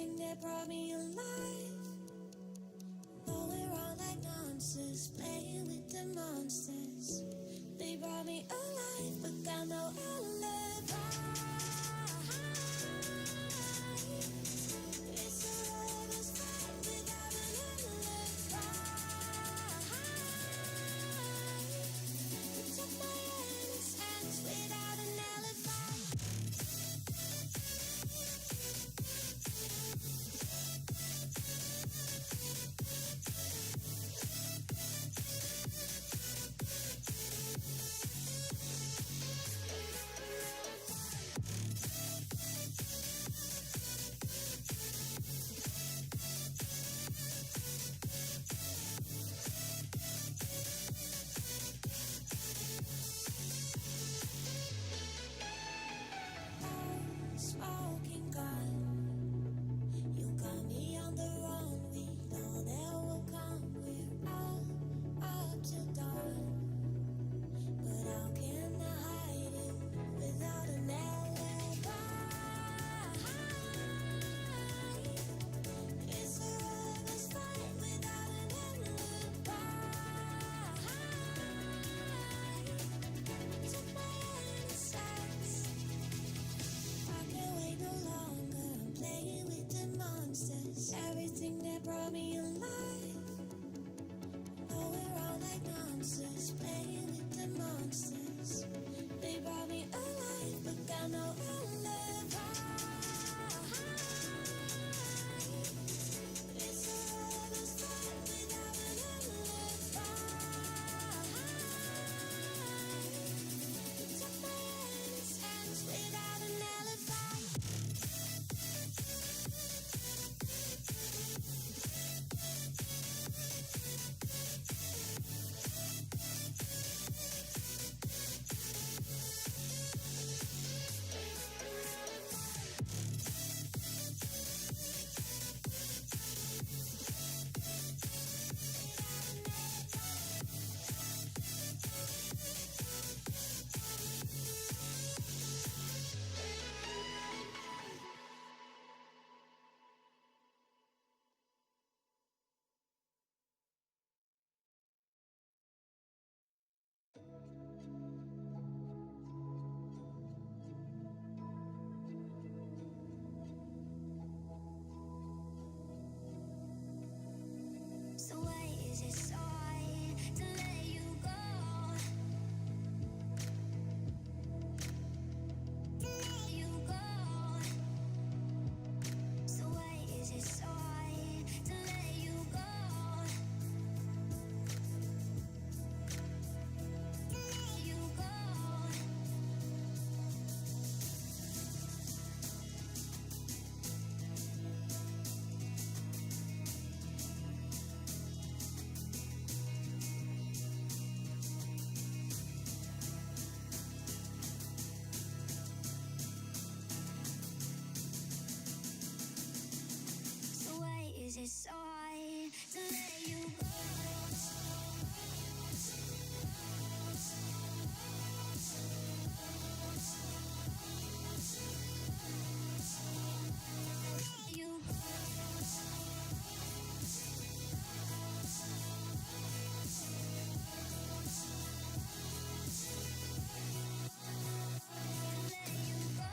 everything that brought me alive. Going around like monsters, playing with the monsters. They brought me alive, but got no alibi. It's a lover's fight without an alibi. It took my endless hands without an alibi. Smoking gun, you got me on the run. We know that will come. We're all up till dawn, but how can I hide it without an alibi? It's a lover's fight without an alibi. Took my innocence. I can't wait no longer. I'm playing with the monsters. Everything that brought me alive. Going around like monsters, playing with the monsters. They brought me alive, but got no alibi. It's a lover's fight without an alibi. Took my innocence without an alibi. So why is it so hard to let you go? To let you go. So why is it so hard to let you go? To let you go. So why is it so hard to let you go? Let you go. Let you go.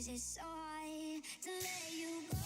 is it so hard to let you go?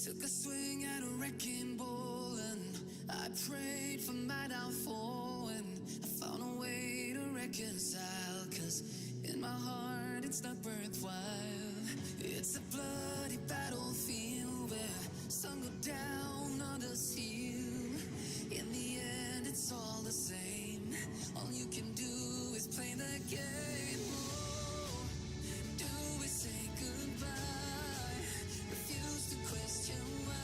Took a swing at a wrecking ball and I prayed for my downfall, and I found a way to reconcile, 'cause in my heart it's not worthwhile. It's a bloody battlefield where some go down, others heal. In the end it's all the same. All you can do is play the game. Oh, do we say goodbye? Refuse to question why.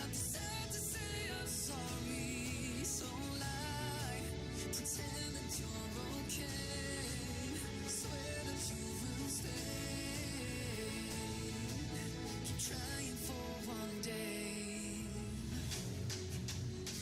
I'm sad to say I'm sorry, so lie. Pretend that you're okay. Swear that you will stay. Keep trying for one day.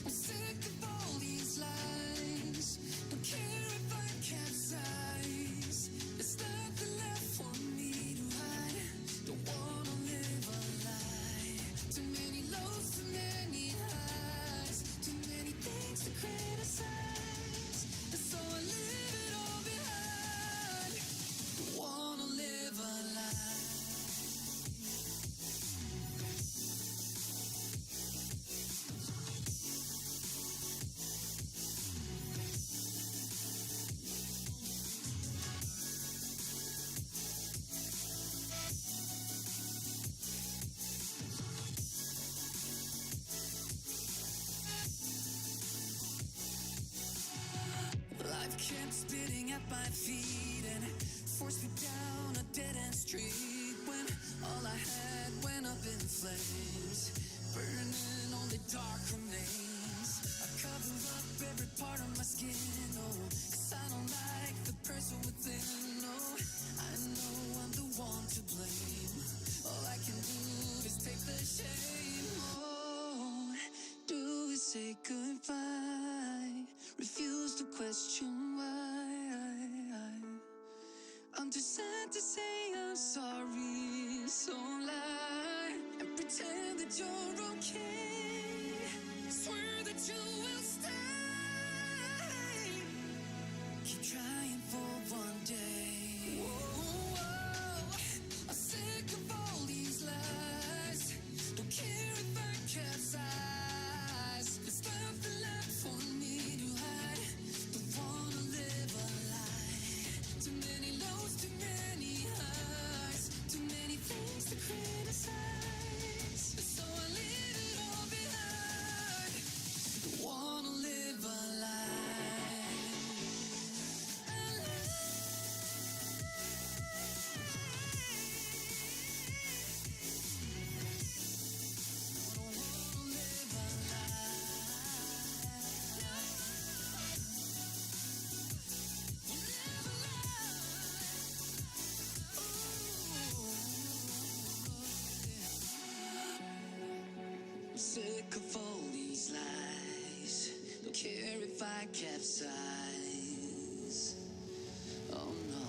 I'm sick of all these lies. Don't care if I capsize. There's nothing left for me to hide. Don't wanna live a lie. Too many lows, too many highs. Too many things to criticize. And so I leave it all behind. Don't wanna live a lie. Life kept spitting at my feet and forced me down a dead-end street, when all I had went up in flames, burning only dark remains. I cover up every part of my skin, oh, 'cause I don't like the person within. Oh, I know I'm the one to blame. All I can do is take the shame. Oh, do we say goodbye? Refuse to question why. I'm too sad to say I'm sorry, so lie and pretend that you're okay. Swear that you will stay. Keep trying for one day. Whoa, I'm sick of all these lies. Don't care if I capsize. There's nothing left for me to hide. Don't wanna live a lie. Too many lows, too many highs. Too many things to criticize. So I leave it all behind. Don't wanna live a lie. Sick of all these lies. Don't care if I capsize. Oh no.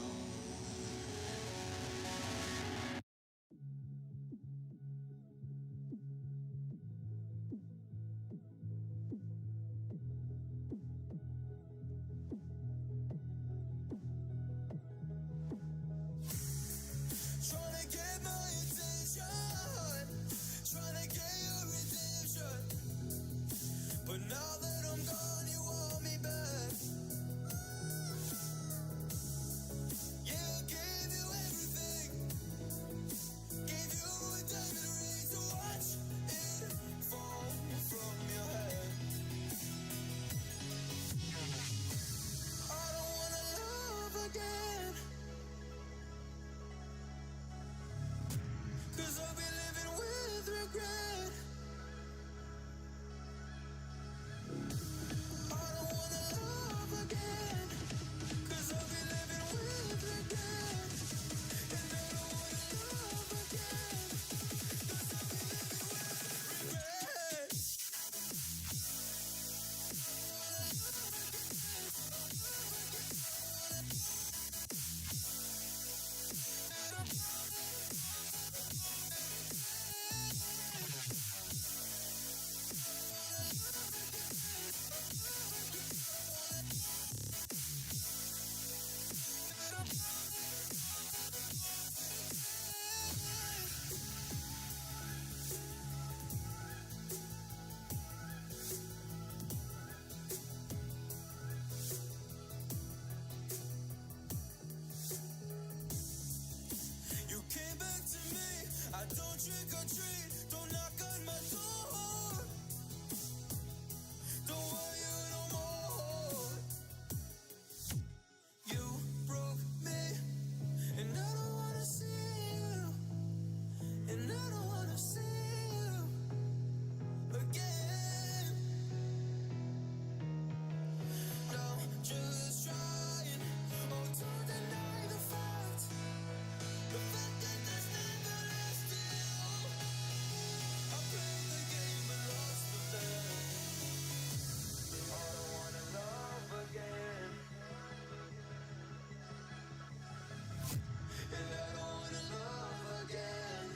Trying to get my attention. regret. I don't wanna love again, 'cause I'll be living with regret. And I don't wanna love again, 'cause I'll be living with regret. You came back to me. I don't trick or treat. Don't knock on my door. Don't want you no more. You broke me, and I don't wanna see you. And I don't wanna see you again. No, just trying. Oh, don't deny the fact. The fact that there's never less to you. I played the game and lost the bet. I don't wanna love again. And I don't wanna love again.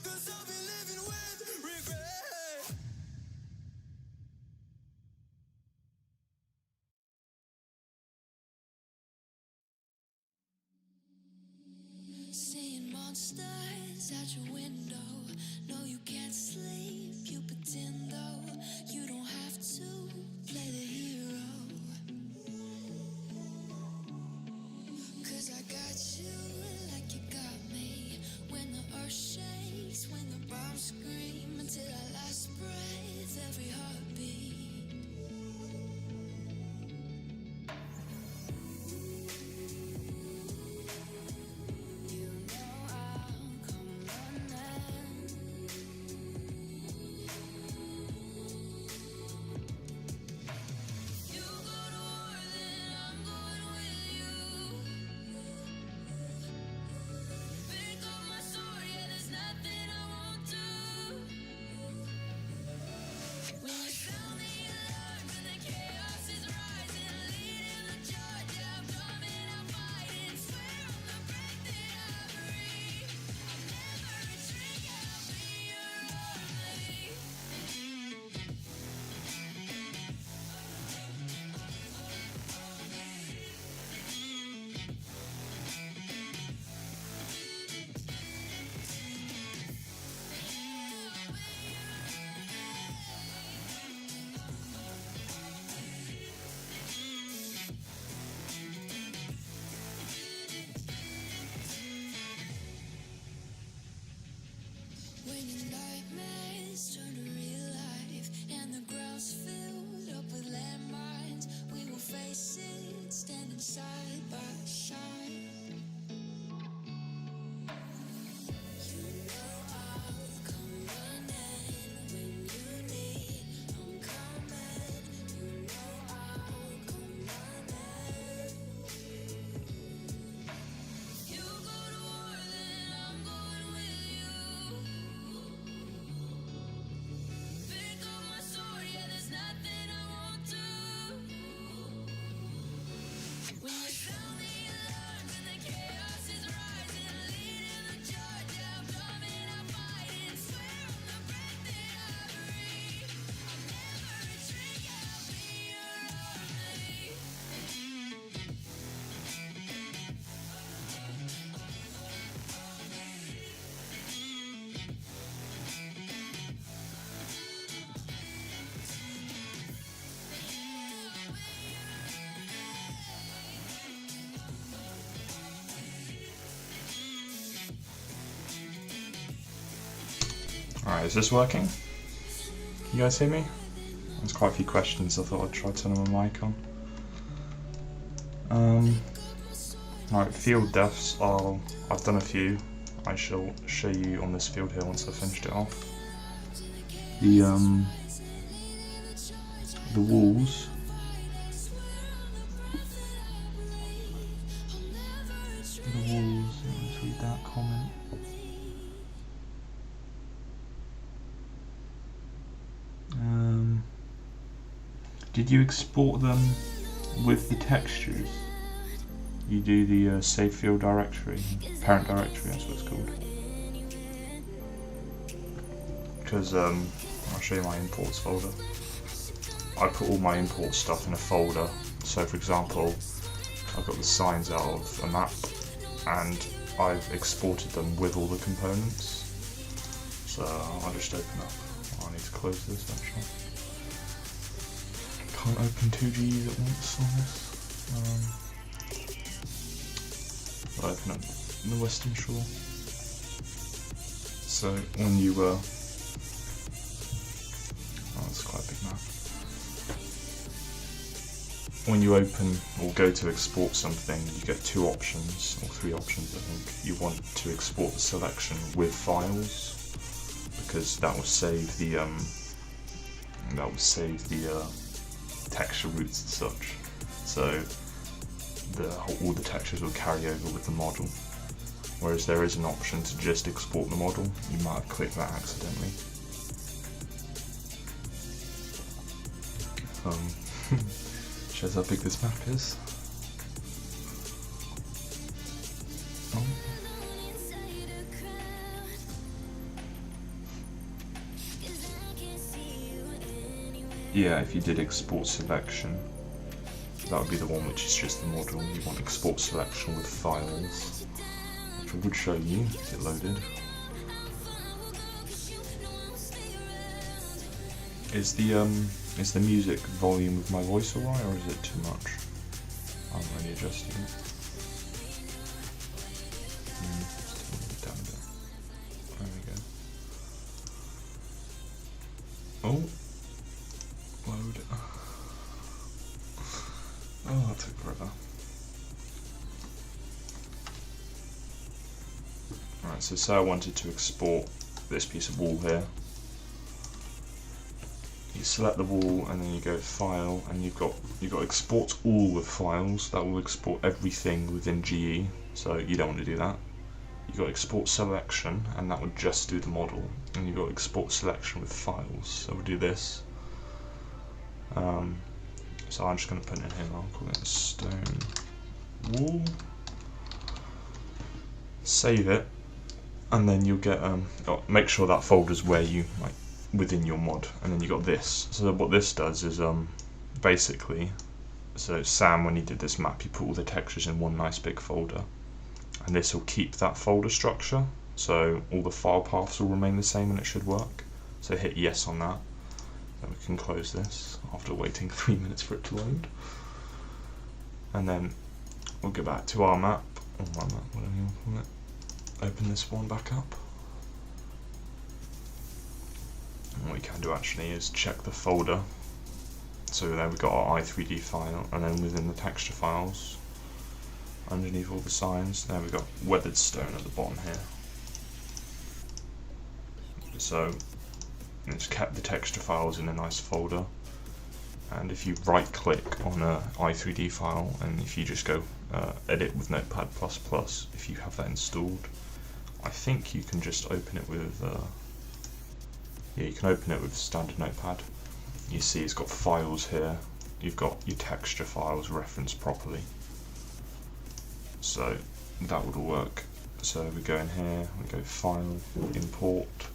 Cause I'll be living with regret. Seeing monsters out your window. No, you can't sleep. You pretend though you don't have to play the hero. 'Cause I got you like you got me. When the earth shakes, when the bombs scream, until our last breath, every heartbeat. You know I'll come running. Alright, is this working? Can you guys hear me? There's quite a few questions, I thought I'd try turning my mic on. Alright, field defs I've done a few. I shall show you on this field here once I've finished it off. The walls. Let's read that comment. Did you export them with the textures? You do the save field directory, parent directory, that's what it's called. Because I'll show you my imports folder. I put all my import stuff in a folder. So for example, I've got the signs out of a map and I've exported them with all the components. So I'll just open up. I need to close this actually. Can't open 2 Gs at once on this. I'll open up the Western Shore. So when you oh, that's quite a big map. When you open or go to export something, you get 2 options, or 3 options I think. You want to export the selection with files, because that will save the texture roots and such. So all the textures will carry over with the model. Whereas there is an option to just export the model. You might have clicked that accidentally. Shows how big this map is. Oh. Yeah, if you did export selection, that would be the one which is just the model. You want export selection with files, which I would show you if it loaded. Is the music volume of my voice alright, or is it too much? I'm really adjusting it. Down a bit. There we go. Oh, load. Oh, that took forever. Alright, so say I wanted to export this piece of wall here. You select the wall and then you go file, and you've got export all with files. That will export everything within GE, so you don't want to do that. You've got export selection, and that would just do the model, and you've got export selection with files, so we'll do this. So I'm just going to put it in here, I'll call it stone wall. Save it, and then you'll get make sure that folder's where you like within your mod, and then you got this. So what this does is basically, so Sam, when he did this map, he put all the textures in one nice big folder, and this will keep that folder structure, so all the file paths will remain the same and it should work. So hit yes on that, then we can close this after waiting 3 minutes for it to load, and then we'll go back to our map, or my map, whatever you want to call it. Open this one back up. And what we can do actually is check the folder. So there we've got our i3D file, and then within the texture files, underneath all the signs, there we've got weathered stone at the bottom here. So it's kept the texture files in a nice folder, and if you right click on a i3D file, and if you just go edit with Notepad++, if you have that installed, I think you can just open it with yeah, you can open it with standard Notepad. You see it's got files here, you've got your texture files referenced properly, so that would all work. So we go in here, we go file, import,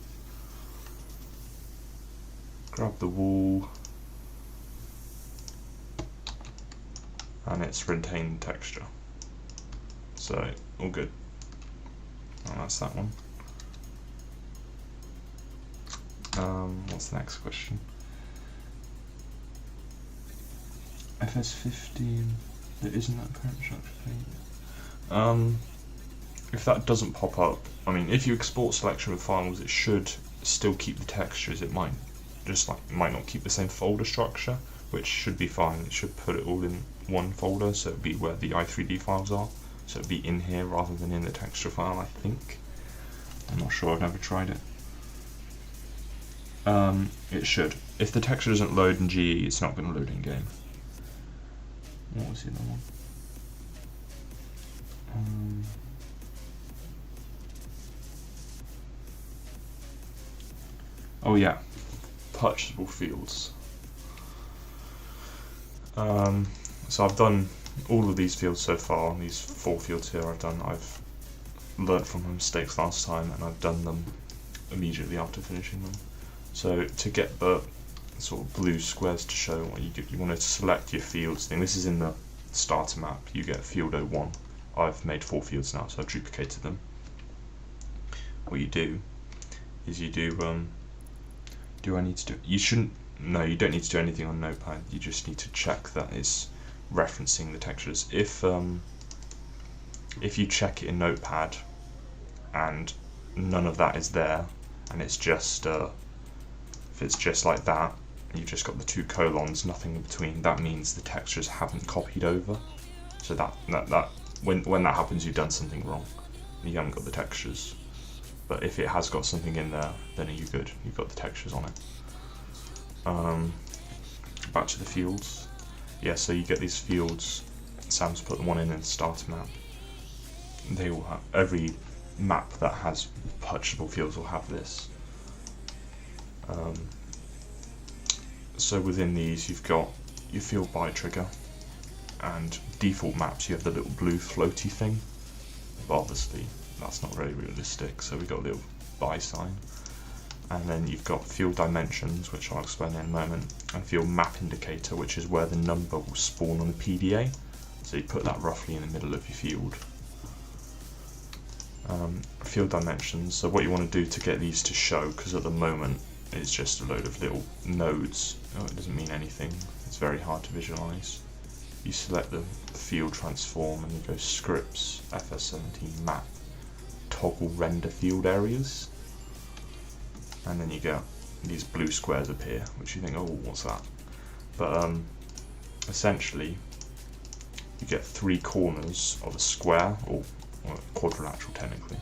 grab the wall, and it's retained texture, so all good. And that's that one. What's the next question? FS15, there isn't that parent structure thing. If that doesn't pop up, I mean, if you export selection with files, it should still keep the textures. It might not keep the same folder structure, which should be fine. It should put it all in one folder, so it'd be where the i3D files are. So it'd be in here rather than in the texture file, I think. I'm not sure, I've never tried it. It should. If the texture doesn't load in GE, it's not going to load in game. What was the other one? Oh yeah, purchasable fields. So I've done all of these fields so far, these 4 fields here I've learnt from my mistakes last time, and I've done them immediately after finishing them. So to get the sort of blue squares to show what you do, you want to select your fields thing. This is in the starter map. You get field 01. I've made 4 fields now, so I've duplicated them. What you do is you do I need to do, you shouldn't, no, you don't need to do anything on Notepad. You just need to check that it's referencing the textures. If you check it in Notepad and none of that is there, and it's just if it's just like that, you've just got the 2 colons, nothing in between, that means the textures haven't copied over. So that when that happens, you've done something wrong. You haven't got the textures. But if it has got something in there, then you're good. You've got the textures on it. Back to the fields. Yeah, so you get these fields. Sam's put one in the starter map. They will have, every map that has purchasable fields will have this. So within these, you've got your field by trigger, and default maps you have the little blue floaty thing. But obviously that's not very realistic, so we've got a little by sign. And then you've got field dimensions, which I'll explain in a moment, and field map indicator, which is where the number will spawn on the PDA. So you put that roughly in the middle of your field. Field dimensions, so what you want to do to get these to show, because at the moment it's just a load of little nodes, it doesn't mean anything, it's very hard to visualize. You select the field transform and you go scripts, FS17 map, toggle render field areas, and then you get these blue squares appear, which you think, oh, what's that? But essentially you get 3 corners of a square, or quadrilateral technically.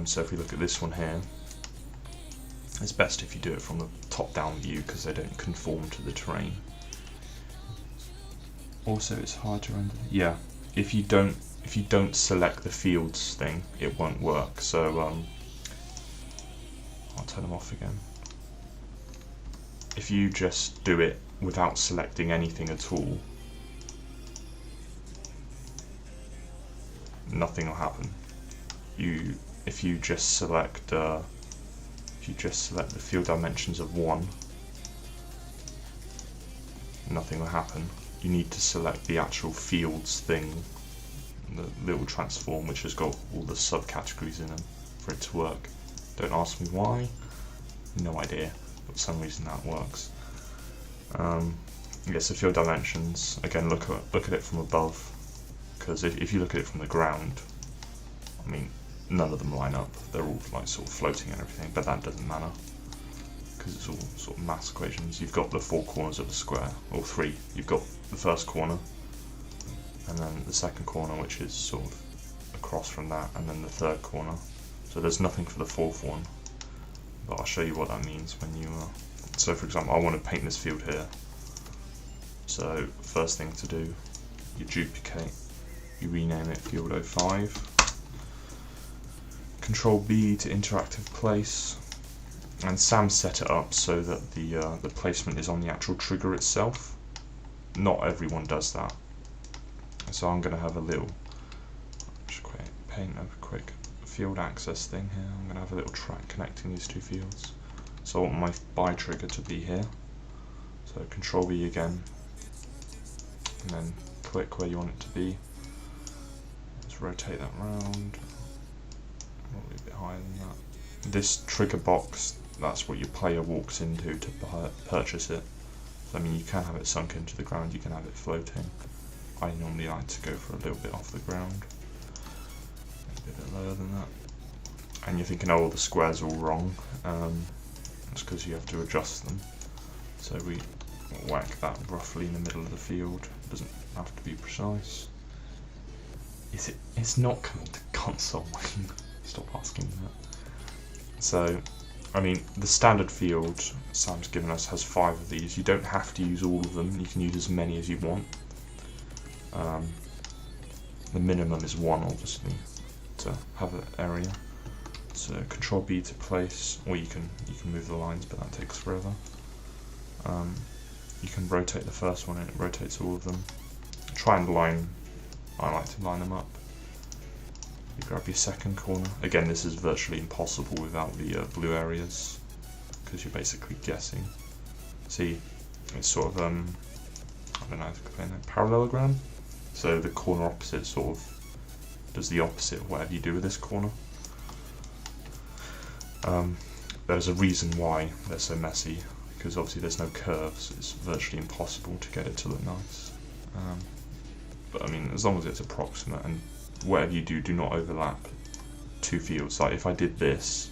So if we look at this one here, it's best if you do it from the top down view because they don't conform to the terrain. Also, it's hard to render. Yeah, if you don't select the fields thing, it won't work. So I'll turn them off again. If you just do it without selecting anything at all, nothing will happen. If you just select the field dimensions of 1, nothing will happen. You need to select the actual fields thing, the little transform, which has got all the subcategories in them, for it to work. Don't ask me why, no idea, but for some reason that works. Yeah, so field dimensions, again, look at it from above, because if you look at it from the ground, I mean, none of them line up. They're all like sort of floating and everything, but that doesn't matter because it's all sort of math equations. You've got the 4 corners of a square, or 3. You've got the first corner, and then the second corner, which is sort of across from that, and then the third corner. So there's nothing for the 4th one, but I'll show you what that means when you. So for example, I want to paint this field here. So first thing to do, you duplicate, you rename it field 05. Control B to interactive place, and Sam set it up so that the placement is on the actual trigger itself. Not everyone does that, so I'm going to have a little, just paint a quick field access thing here. I'm going to have a little track connecting these 2 fields. So I want my by trigger to be here. So Control B again, and then click where you want it to be. Let's rotate that round. Probably a bit higher than that. This trigger box, that's what your player walks into to purchase it. So, I mean, you can have it sunk into the ground, you can have it floating. I normally like to go for a little bit off the ground, maybe a bit lower than that. and you're thinking, oh, the square's all wrong, that's because you have to adjust them. So we whack that roughly in the middle of the field. It doesn't have to be precise. Is it? It's not coming to console. Stop asking that. So, I mean, the standard field Sam's given us has 5 of these. You don't have to use all of them. You can use as many as you want. The minimum is 1, obviously, to have an area. So Control B to place, or you can move the lines, but that takes forever. You can rotate the first one, and it rotates all of them. Try and line. I like to line them up. You grab your second corner. Again, this is virtually impossible without the blue areas, because you're basically guessing. See, it's sort of I don't know how to explain it. Parallelogram. So the corner opposite sort of does the opposite of whatever you do with this corner. There's a reason why they're so messy, because obviously there's no curves. It's virtually impossible to get it to look nice. But I mean, as long as it's approximate, and whatever you do, do not overlap 2 fields. Like if I did this,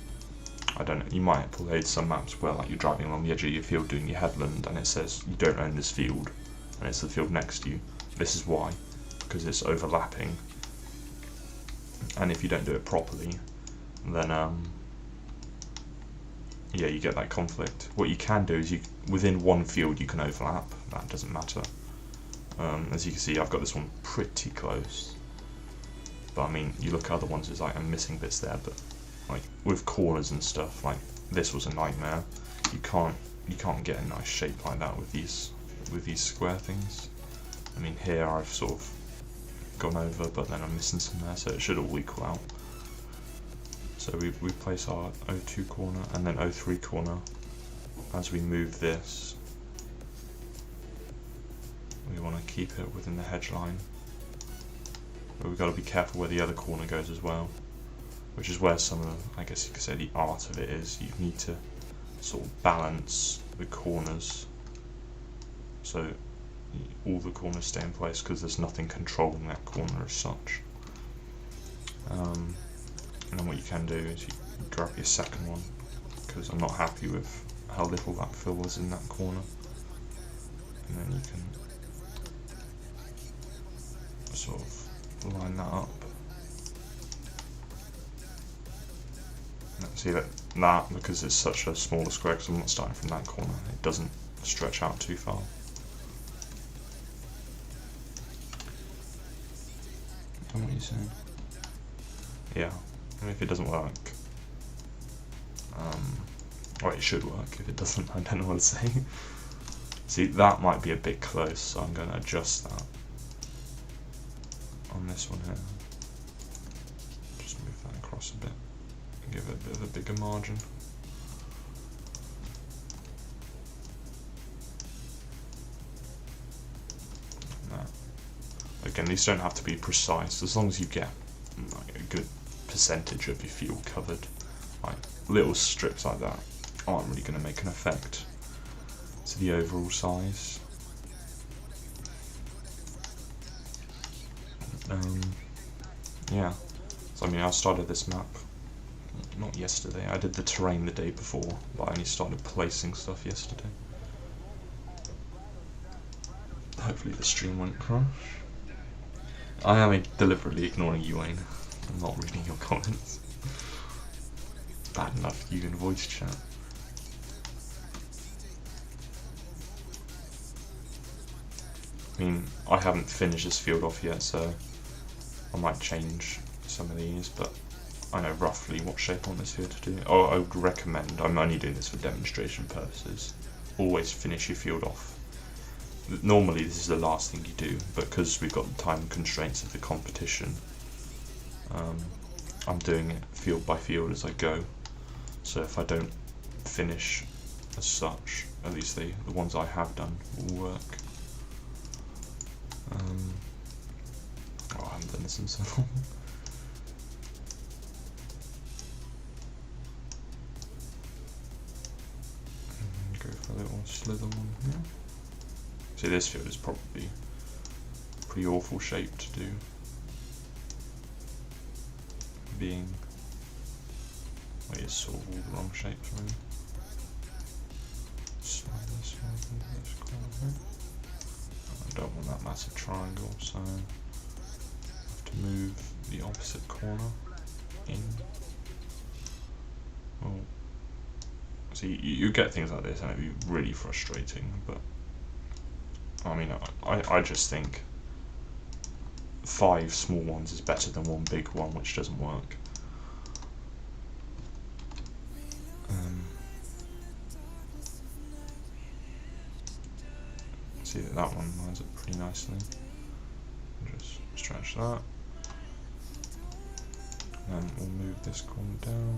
I don't know, you might have played some maps where like you're driving along the edge of your field doing your headland and it says you don't own this field, and it's the field next to you. This is why, because it's overlapping, and if you don't do it properly, then yeah, you get that conflict. What you can do is within one field you can overlap. That doesn't matter. As you can see, I've got this one pretty close. But I mean, you look at other ones, it's like I'm missing bits there. But like with corners and stuff, like this was a nightmare. You can't get a nice shape like that with these square things. I mean, here I've sort of gone over, but then I'm missing some there, so it should all equal out. So we place our O2 corner and then O3 corner. As we move this, we want to keep it within the hedge line, but we've got to be careful where the other corner goes as well, which is where some of the, I guess you could say, the art of it is. You need to sort of balance the corners so all the corners stay in place, because there's nothing controlling that corner as such. And then what you can do is you grab your second one, because I'm not happy with how little that fill was in that corner, and then you can sort of line that up. See that because it's such a smaller square, because I'm not starting from that corner, it doesn't stretch out too far. What are you saying? Yeah, and if it doesn't work, or it should work. If it doesn't, I don't know what to say. See, that might be a bit close, so I'm going to adjust that on this one here. Just move that across a bit and give it a bit of a bigger margin. Again, these don't have to be precise, as long as you get like a good percentage of your field covered. Like little strips like that aren't really going to make an effect to the overall size. Yeah, so I mean, I started this map not yesterday. I did the terrain the day before, but I only started placing stuff yesterday. Hopefully the stream won't crash. I am deliberately ignoring you, Wayne. I'm not reading your comments. Bad enough you can voice chat. I mean, I haven't finished this field off yet, so I might change some of these, but I know roughly what shape I want this field to do. Oh, I would recommend, I'm only doing this for demonstration purposes, always finish your field off. Normally this is the last thing you do, but because we've got the time constraints of the competition, I'm doing it field by field as I go. So if I don't finish as such, at least the ones I have done will work. I haven't done this in so long. Go for a little slither one here. See, this field is probably a pretty awful shape to do, being Well, it's sort of all the wrong shapes really. Slide this over into this corner here. I don't want that massive triangle, so I have to move the opposite corner in. Oh. See, you get things like this and it'd be really frustrating, but I mean, I just think 5 small ones is better than 1 big one, which doesn't work. See that one lines up pretty nicely. Just stretch that. And we'll move this corner down.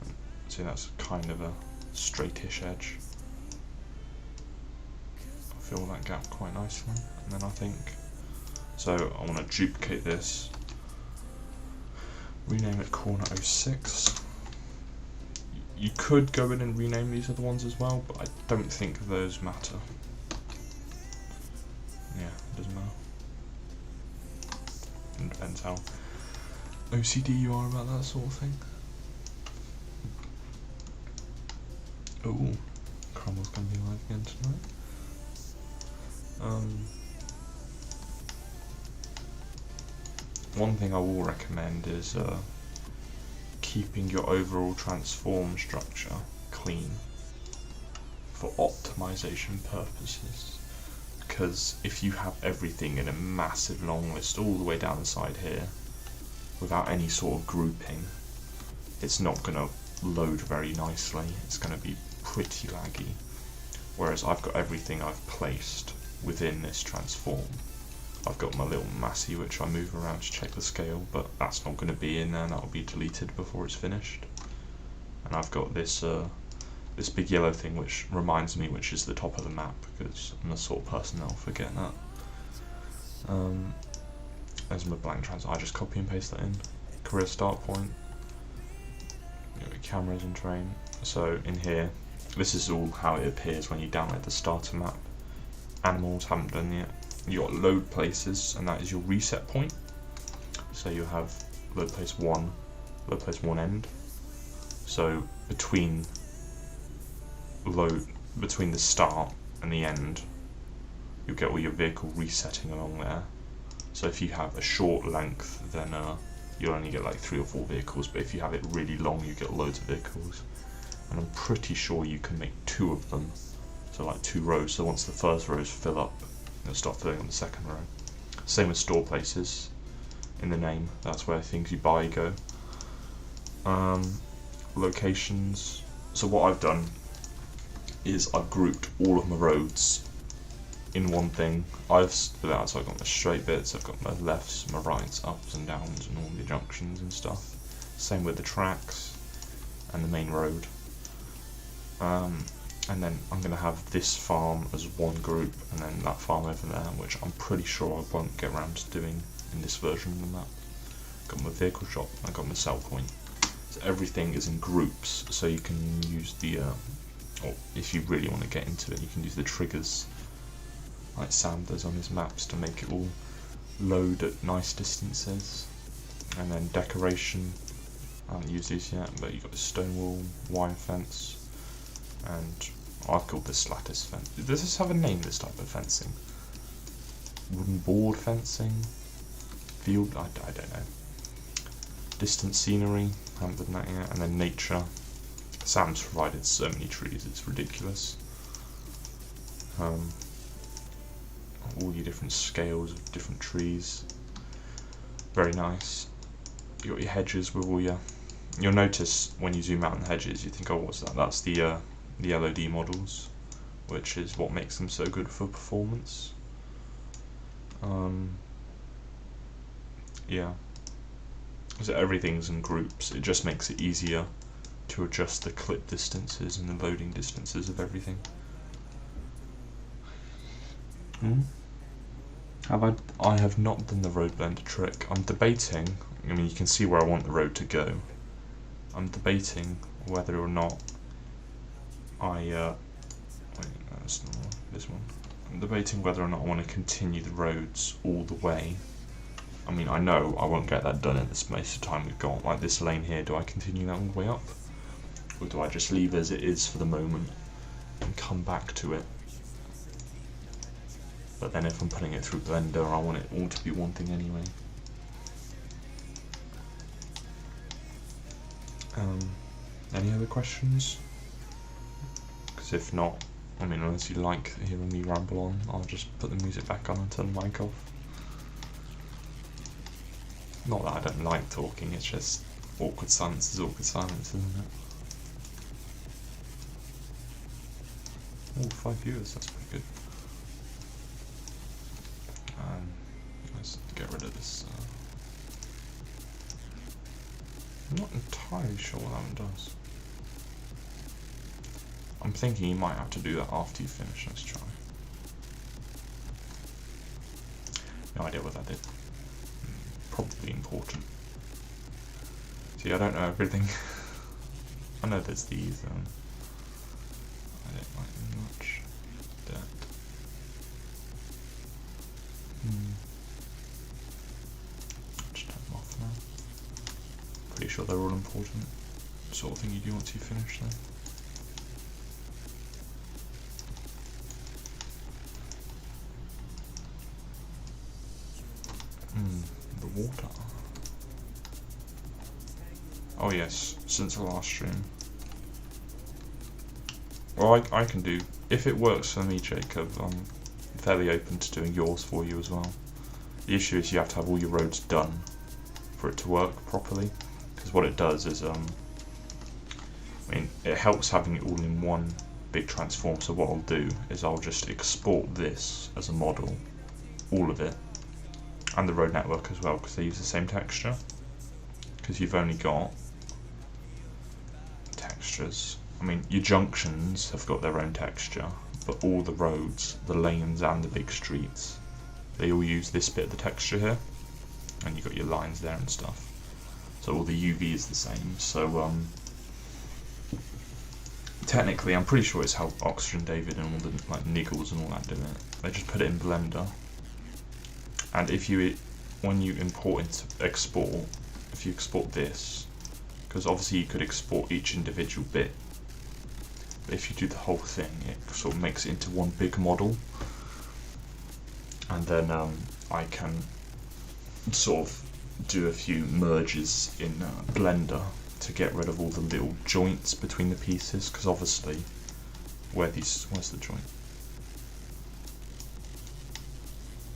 And see, that's kind of a straightish edge. I fill that gap quite nicely. And then I think, so I want to duplicate this, rename it corner 06. You could go in and rename these other ones as well, but I don't think those matter. Yeah, it doesn't matter. It depends how OCD you are about that sort of thing. Oh, Cromwell's going to be live again tonight. One thing I will recommend is keeping your overall transform structure clean for optimization purposes. Because if you have everything in a massive long list all the way down the side here, without any sort of grouping, it's not going to load very nicely. It's going to be pretty laggy. Whereas I've got everything I've placed within this transform. I've got my little massey which I move around to check the scale, but that's not going to be in there, that'll be deleted before it's finished. And I've got this this big yellow thing which reminds me which is the top of the map, because I'm the sort of person that'll forget that. There's my blank transfer, I just copy and paste that in. Career start point, cameras and terrain. So in here, this is all how it appears when you download the starter map. Animals, haven't done yet. You got load places, and that is your reset point. So you have load place 1, load place 1 end. So between the start and the end, you'll get all your vehicle resetting along there. So if you have a short length, then you'll only get like 3 or 4 vehicles, but if you have it really long, you get loads of vehicles. And I'm pretty sure you can make 2 of them, so like 2 rows. So once the first rows fill up, it'll start filling on the second row. Same with store places. In the name, that's where things you buy go. Locations. So what I've done is I've grouped all of my roads in one thing. So I've got my straight bits, I've got my lefts, my rights, ups and downs, and all the junctions and stuff. Same with the tracks and the main road. And then I'm going to have this farm as one group, and then that farm over there, which I'm pretty sure I won't get around to doing in this version of the map. Got my vehicle shop, I got my sell point. So everything is in groups, so you can use the, or if you really want to get into it, you can use the triggers, like Sam does on his maps, to make it all load at nice distances. And then decoration, I haven't used these yet, but you've got the stone wall, wire fence, and I've called this lattice fence. Does this have a name, this type of fencing? Wooden board fencing? Field? I don't know. Distant scenery, haven't done that yet. And then nature. Sam's provided so many trees, it's ridiculous. All your different scales of different trees. Very nice. You got your hedges with all your... You'll notice when you zoom out on the hedges, you think, oh, what's that? That's the LOD models, which is what makes them so good for performance. Yeah, so everything's in groups. It just makes it easier to adjust the clip distances and the loading distances of everything. I have not done the road blender trick. I'm debating, I mean, you can see where I want the road to go. I'm debating whether or not wait, no, that's not this one. I'm debating whether or not I want to continue the roads all the way I mean, I know I won't get that done in the space of time we've got. Like this lane here, do I continue that all the way up? Or do I just leave as it is for the moment and come back to it? But then if I'm putting it through Blender, I want it all to be one thing anyway. Any other questions? Because if not, I mean, unless you like hearing me ramble on, I'll just put the music back on and turn the mic off. Not that I don't like talking, it's just awkward silence is awkward silence, isn't it? Oh, 5 viewers, that's pretty good. Let's get rid of this. I'm not entirely sure what that one does. I'm thinking you might have to do that after you finish. Let's try. No idea what that did. Probably important. See, I don't know everything. I know there's these. I don't like them much. That. Just turn them off now. Pretty sure they're all important. Sort of thing you do once you finish them. The water. Oh yes, since the last stream. Well, I can do, if it works for me, Jacob, I'm fairly open to doing yours for you as well. The issue is you have to have all your roads done for it to work properly, because what it does is, I mean, it helps having it all in one big transform. So what I'll do is I'll just export this as a model, all of it, and the road network as well, because they use the same texture. Because you've only got textures. I mean, your junctions have got their own texture, but all the roads, the lanes and the big streets, they all use this bit of the texture here, and you've got your lines there and stuff. So all the UV is the same. So technically, I'm pretty sure it's how Oxygen David and all the like niggles and all that do it. They just put it in Blender. And if you, when you import into export, if you export this, because obviously you could export each individual bit, but if you do the whole thing, it sort of makes it into one big model, and then I can sort of do a few merges in Blender to get rid of all the little joints between the pieces, because obviously, where's the joint?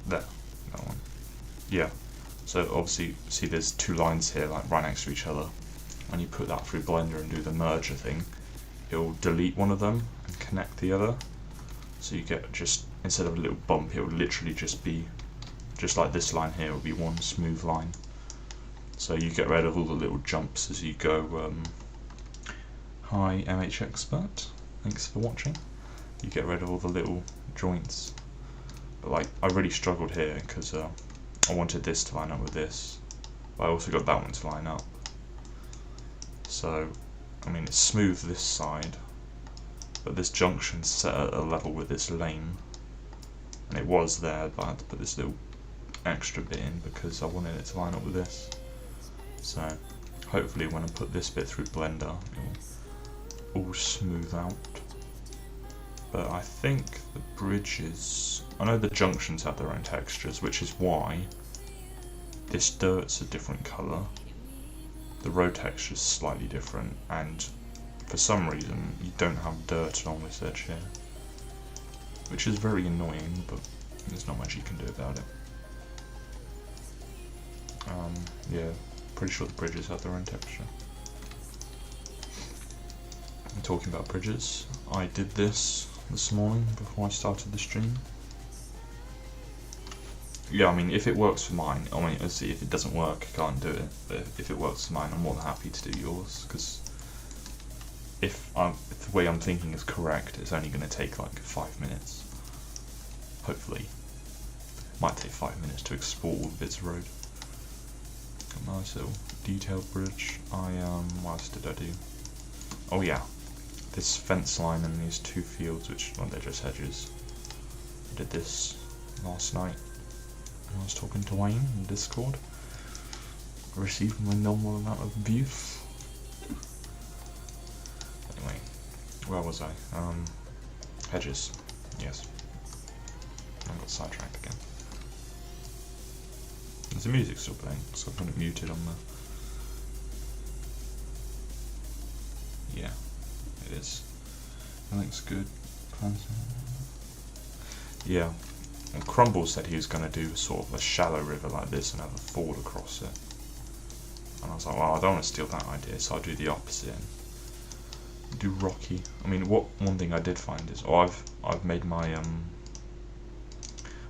There. That one. Yeah. So obviously, see there's two lines here, like right next to each other. When you put that through Blender and do the merger thing, it'll delete one of them and connect the other. So you get just, instead of a little bump, it will literally just be, just like this line here, it will be one smooth line. So you get rid of all the little jumps as you go. Hi MH Expert, thanks for watching. You get rid of all the little joints. But like, I really struggled here because I wanted this to line up with this, but I also got that one to line up. So, I mean, it's smooth this side, but this junction's set at a level with this lane, and it was there, but I had to put this little extra bit in because I wanted it to line up with this. So, hopefully when I put this bit through Blender, it will all smooth out. But I think the bridges, I know the junctions have their own textures, which is why this dirt's a different colour, the road texture is slightly different, and for some reason you don't have dirt along this edge here, which is very annoying, but there's not much you can do about it. Yeah, pretty sure the bridges have their own texture. And talking about bridges, I did this morning before I started the stream. Yeah, I mean, if it works for mine, I mean, obviously if it doesn't work, I can't do it, but if it works for mine, I'm more than happy to do yours, because if the way I'm thinking is correct, it's only going to take like 5 minutes, hopefully. Might take 5 minutes to export all the bits of road. Got a nice little detailed bridge. What else did I do? Oh yeah, this fence line and these two fields, which, well, they're just hedges. I did this last night. I was talking to Wayne in Discord, receiving my normal amount of abuse. Anyway, where was I? Hedges. Yes. I got sidetracked again. Is the music still playing? So I've got it muted on the... Yeah, it is. That looks good. Yeah. And Crumble said he was going to do sort of a shallow river like this and have a ford across it. And I was like, well, I don't want to steal that idea, so I'll do the opposite and do rocky. I mean, one thing I did find is, I've made my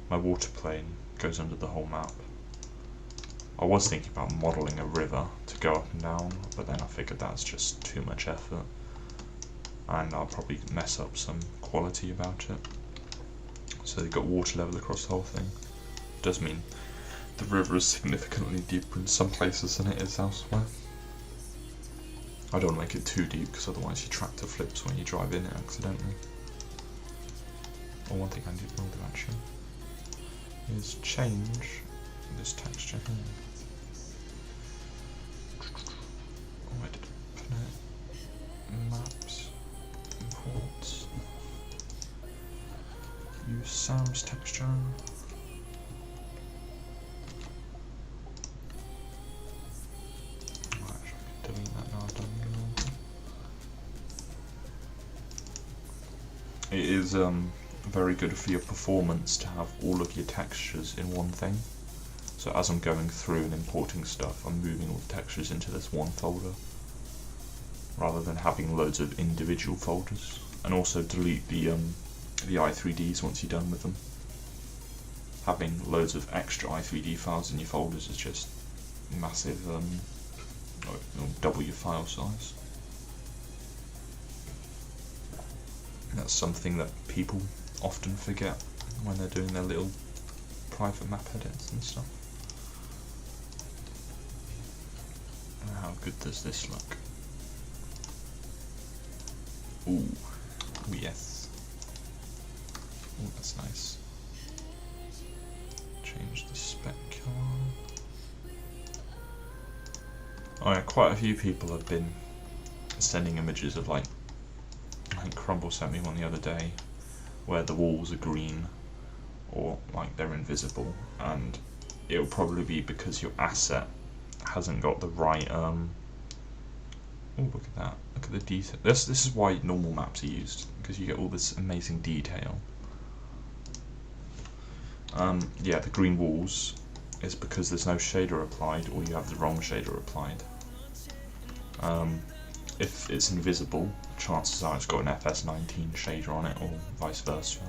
my water plane goes under the whole map. I was thinking about modelling a river to go up and down, but then I figured that's just too much effort, and I'll probably mess up some quality about it. So you've got water level across the whole thing. It does mean the river is significantly deeper in some places than it is elsewhere. I don't want to make it too deep because otherwise your tractor flips when you drive in it accidentally. Or one thing I will do actually is change this texture here. Where did I put it? Maps, imports. Use Sam's texture. Delete that now. I've done it. It is very good for your performance to have all of your textures in one thing. So as I'm going through and importing stuff, I'm moving all the textures into this one folder, rather than having loads of individual folders. And also delete the i3ds once you're done with them. Having loads of extra i3d files in your folders is just massive, it'll double your file size. That's something that people often forget when they're doing their little private map edits and stuff. How good does this look? Ooh, yes. Ooh, that's nice. Change the spec color. Oh yeah, quite a few people have been sending images of, like, I think Crumble sent me one the other day, where the walls are green, or like they're invisible, and it'll probably be because your asset hasn't got the right oh, look at that, look at the detail. This is why normal maps are used, because you get all this amazing detail. Yeah, the green walls is because there's no shader applied, or you have the wrong shader applied. If it's invisible, chances are it's got an FS19 shader on it, or vice versa.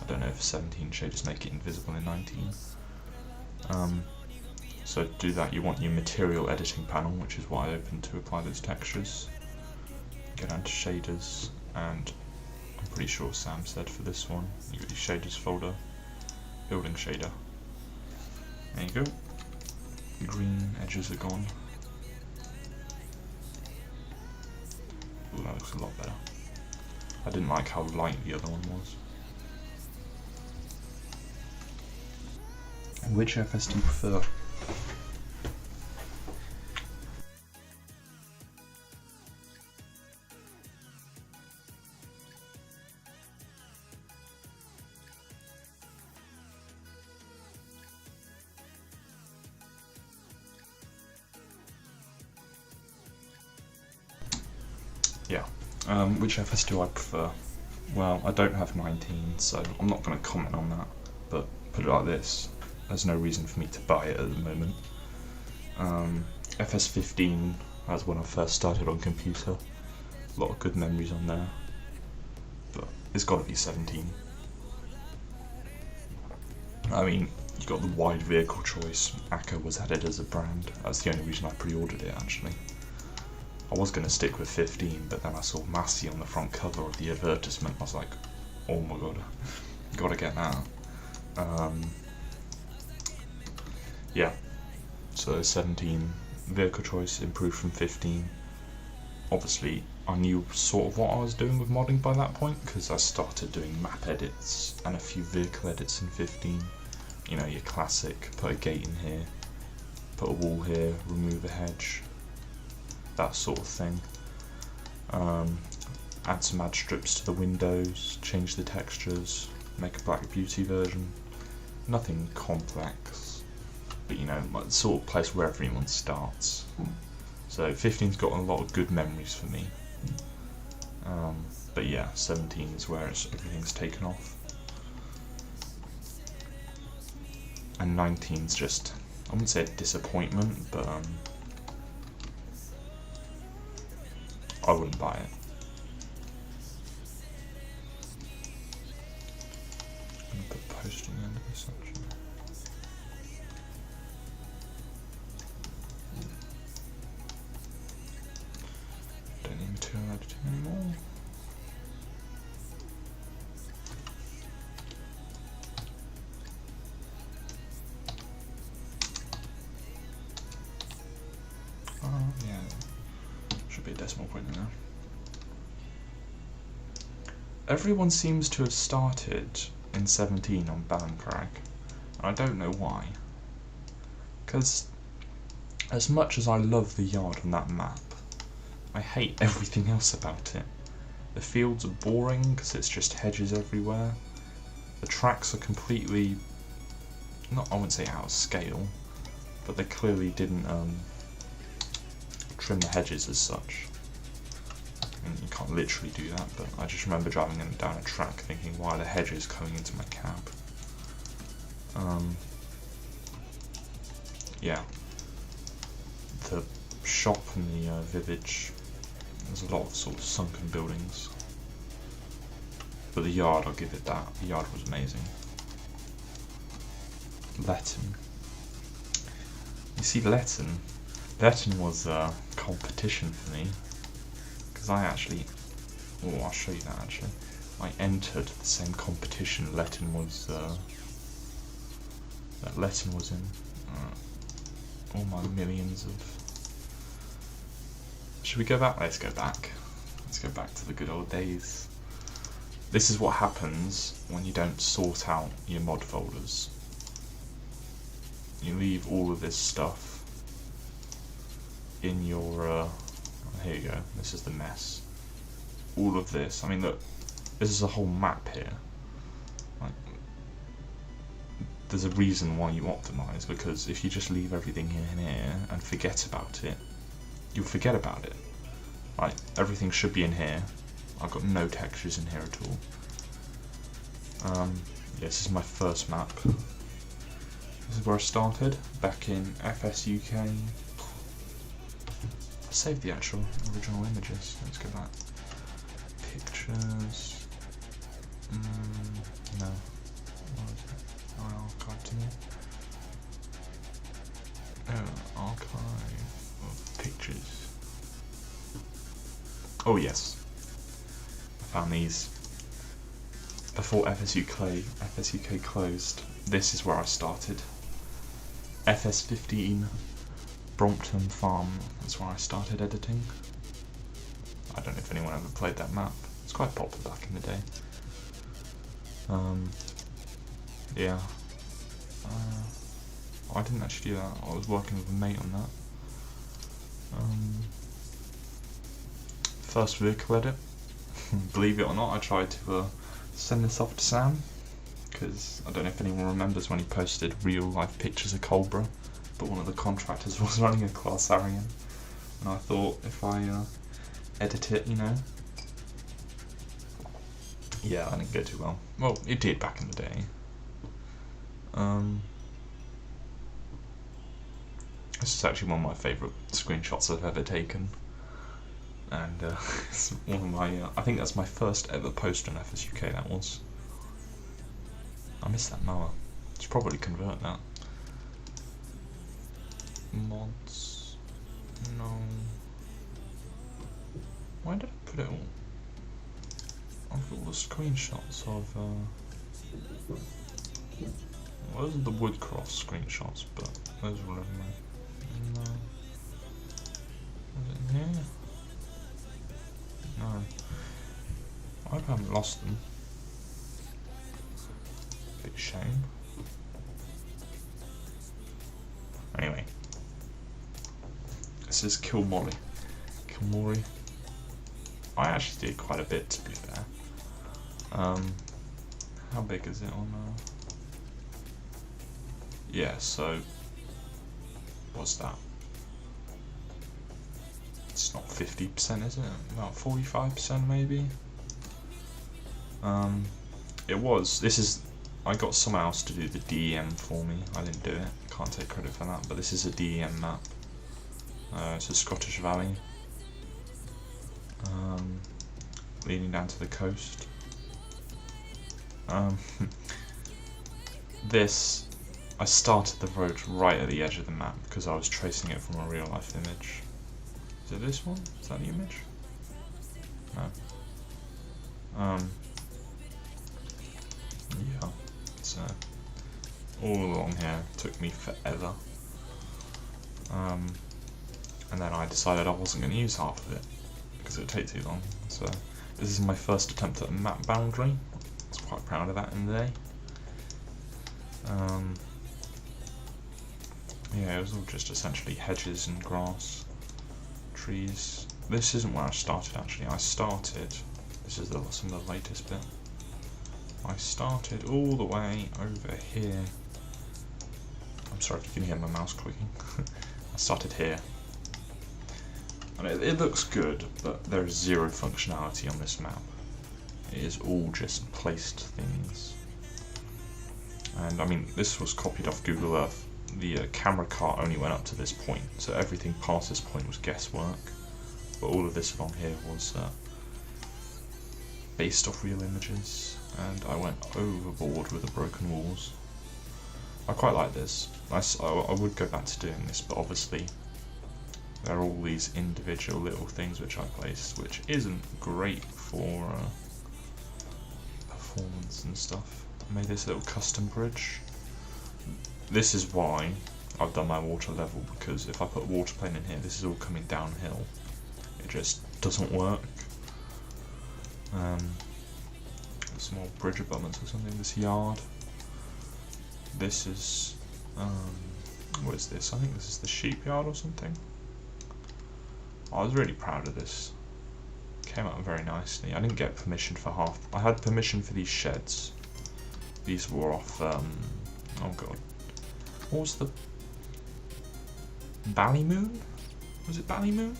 I don't know if 17 shaders make it invisible in 19. So to do that, you want your material editing panel, which is what I opened to apply those textures. Go down to shaders, and I'm pretty sure Sam said for this one, you got your shaders folder, building shader. There you go. The green edges are gone. Ooh, that looks a lot better. I didn't like how light the other one was. Which FS do you prefer? Yeah. Which FS do I prefer? Well, I don't have 19, so I'm not going to comment on that, but put it like this, there's no reason for me to buy it at the moment. FS 15 was when I first started on computer, a lot of good memories on there, but it's got to be 17. I mean, you got the wide vehicle choice, Akka was added as a brand, that's the only reason I pre-ordered it actually. I was going to stick with 15, but then I saw Massey on the front cover of the advertisement. I was like, oh my god, gotta get that. Yeah, so 17, vehicle choice improved from 15. Obviously, I knew sort of what I was doing with modding by that point, because I started doing map edits and a few vehicle edits in 15. you know, your classic, put a gate in here, put a wall here, remove a hedge, that sort of thing. Add some ad strips to the windows, change the textures, make a Black Beauty version. Nothing complex, but you know, the sort of place where everyone starts. So 15's got a lot of good memories for me. But yeah, 17 is where everything's taken off. And 19's just, I wouldn't say a disappointment, but I wouldn't buy it. I'm gonna put posting under this section. Don't need material editing anymore. Yeah, should be a decimal point in there. Everyone seems to have started in 17 on Ballincrag. I don't know why. Because as much as I love the yard on that map, I hate everything else about it. The fields are boring because it's just hedges everywhere. The tracks are completely, I wouldn't say out of scale, but they clearly didn't trim the hedges as such. I mean, you can't literally do that, but I just remember driving down a track thinking, why are the hedges coming into my cab? Yeah. The shop and the village, there's a lot of sort of sunken buildings. But the yard, I'll give it that. The yard was amazing. Letton. You see, Letton was a competition for me, because I actually, I'll show you that actually. I entered the same competition Letton was in. All my millions of. Should we go back? Let's go back. Let's go back to the good old days. This is what happens when you don't sort out your mod folders. You leave all of this stuff in your, here you go, this is the mess. All of this, I mean look, this is a whole map here. Like, there's a reason why you optimize, because if you just leave everything in here and forget about it, you'll forget about it. Like, everything should be in here. I've got no textures in here at all. Yeah, this is my first map. This is where I started, back in FSUK. I saved the actual original images. Let's go back. Pictures. No. What is it? Oh, archive to me. Oh, archive of pictures. Oh yes. I found these. Before FSUK closed, this is where I started. FS15 Brompton Farm, that's where I started editing. I don't know if anyone ever played that map. It's quite popular back in the day. Yeah. I didn't actually do that. I was working with a mate on that. First vehicle edit. Believe it or not, I tried to send this off to Sam, because I don't know if anyone remembers when he posted real life pictures of Colborough, but one of the contractors was running a Class Arian, and I thought if I edit it, you know. Yeah, that didn't go too well. Well, it did back in the day. This is actually one of my favourite screenshots I've ever taken. And it's one of my, I think that's my first ever post on FSUK, that was. I miss that mower. Should probably convert that. Mods. No. Why did I put it all? I've got all the screenshots of, well, those are the Woodcroft screenshots, but those were in my, no. Was it in here? No. I haven't lost them. Bit shame. This is Kilmorey. Kilmorey. I actually did quite a bit, to be fair. How big is it on? Yeah, so what's that? It's not 50%, is it? About 45% maybe. It was. This is. I got someone else to do the DEM for me. I didn't do it. Can't take credit for that. But this is a DEM map. It's a Scottish valley, leading down to the coast. This, I started the road right at the edge of the map because I was tracing it from a real life image. Is it this one? Is that the image? No. Yeah. So all along here took me forever. And then I decided I wasn't going to use half of it because it would take too long. So this is my first attempt at a map boundary. I was quite proud of that in the day. Yeah, it was all just essentially hedges and grass, trees. This isn't where I started actually. This is some of the latest bit. I started all the way over here. I'm sorry if you can hear my mouse clicking. I started here. And it looks good, but there is zero functionality on this map. It is all just placed things. And I mean, this was copied off Google Earth. The camera cart only went up to this point, so everything past this point was guesswork. But all of this along here was based off real images, and I went overboard with the broken walls. I quite like this. I would go back to doing this, but obviously there are all these individual little things which I placed, which isn't great for performance and stuff. I made this little custom bridge. This is why I've done my water level, because if I put a water plane in here, this is all coming downhill. It just doesn't work. Some old bridge abutments or something. This yard. This is what is this? I think this is the sheep yard or something. I was really proud of this. Came out very nicely. I didn't get permission for half. I had permission for these sheds. These were off. Oh god. What was the Ballymoon? Was it Ballymoon?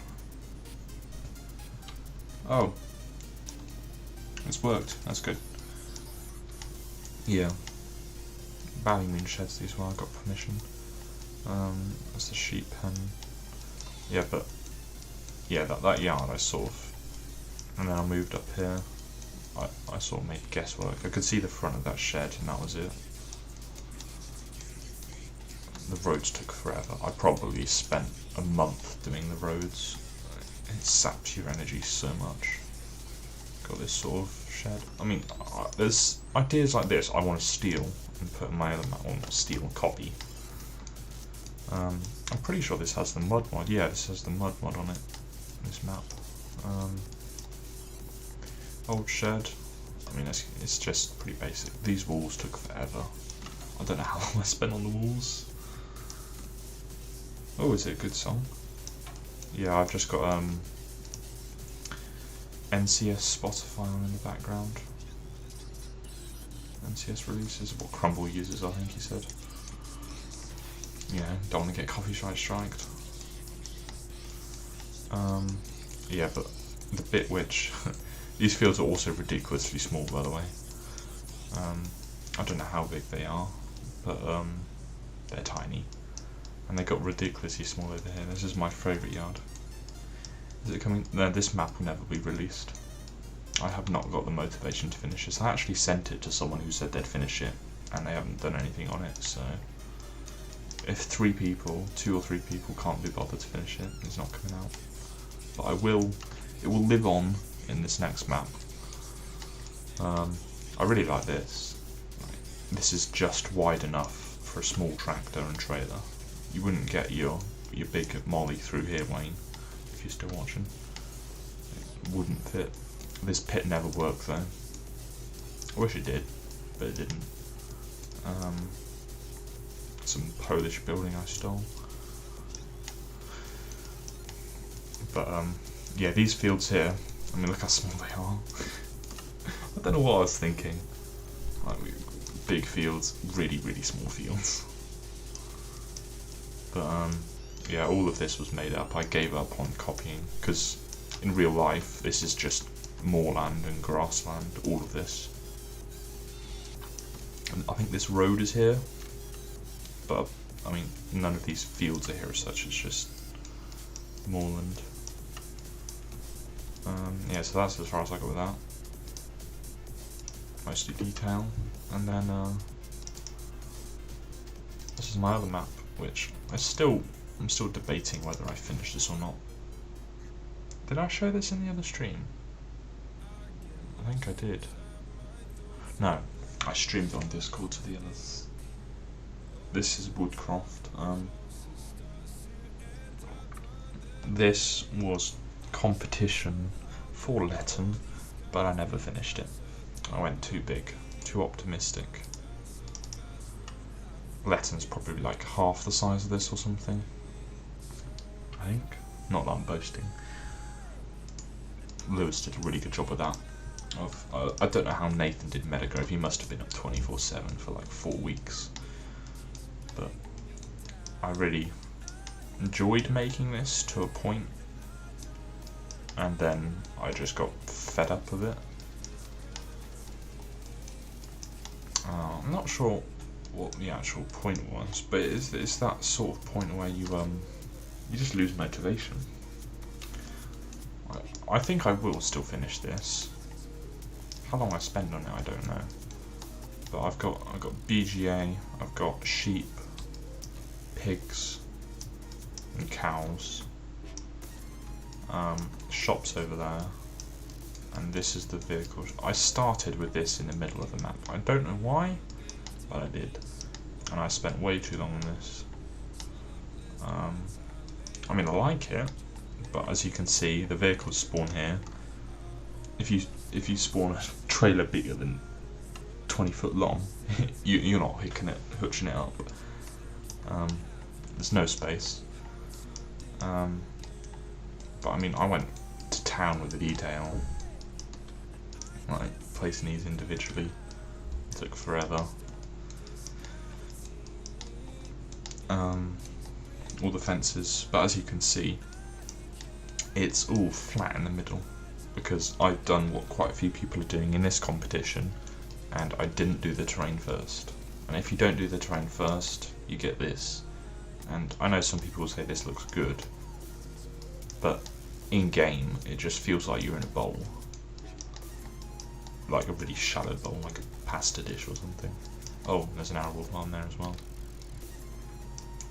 Oh. It's worked. That's good. Yeah. Ballymoon sheds, these were. I got permission. That's the sheep pen. Yeah, but yeah, that yard I sort of, and then I moved up here. I sort of made guesswork. I could see the front of that shed, and that was it. The roads took forever. I probably spent a month doing the roads. It saps your energy so much. Got this sort of shed. I mean, there's ideas like this I want to steal and put in my other map, or not steal and copy. I'm pretty sure this has the mud mod. Yeah, this has the mud mod on it. This map. Old shed. I mean, it's just pretty basic. These walls took forever. I don't know how long I spent on the walls. Oh, is it a good song? Yeah, I've just got NCS Spotify on in the background. NCS releases, what Crumble uses, I think he said. Yeah, don't want to get copyright striked. Yeah, but the bit which these fields are also ridiculously small, by the way. I don't know how big they are, but they're tiny, and they got ridiculously small over here. This is my favourite yard. Is it coming? No, this map will never be released. I have not got the motivation to finish this. I actually sent it to someone who said they'd finish it, and they haven't done anything on it. So if 2 or 3 people can't be bothered to finish it, it's not coming out. But it will live on in this next map. I really like this. This is just wide enough for a small tractor and trailer. You wouldn't get your big molly through here, Wayne, if you're still watching. It wouldn't fit. This pit never worked though. I wish it did, but it didn't. Some Polish building I stole. But yeah, these fields here, I mean, look how small they are. I don't know what I was thinking. Like, big fields, really, really small fields. But yeah, all of this was made up. I gave up on copying, because in real life, this is just moorland and grassland, all of this. And I think this road is here, but I mean, none of these fields are here as such, it's just moorland. Yeah, so that's as far as I got with that. Mostly detail. And then this is my other map, which I'm still debating whether I finish this or not. Did I show this in the other stream? I think I did. No, I streamed on Discord to the others. This is Woodcroft. This was competition for Letton, but I never finished it. I went too big, too optimistic. Letton's probably like half the size of this or something, I think. Not that I'm boasting. Lewis did a really good job with that. I don't know how Nathan did Meadowgrove. He must have been up 24/7 for like 4 weeks. But I really enjoyed making this to a point, and then I just got fed up with it. I'm not sure what the actual point was, but it's that sort of point where you just lose motivation. I think I will still finish this. How long I spend on it, I don't know. But I've got BGA, I've got sheep, pigs, and cows. Shops over there, and this is the vehicle. I started with this in the middle of the map. I don't know why, but I did, and I spent way too long on this. I mean, I like it, but as you can see, the vehicles spawn here. If you spawn a trailer bigger than 20 foot long, you're not hitching it up. There's no space. But I mean, I went to town with the detail, like placing these individually. It took forever. All the fences, but as you can see, it's all flat in the middle, because I've done what quite a few people are doing in this competition, and I didn't do the terrain first. And if you don't do the terrain first, you get this. And I know some people will say this looks good, but in game it just feels like you're in a bowl, like a really shallow bowl, like a pasta dish or something. Oh, there's an arable farm there as well.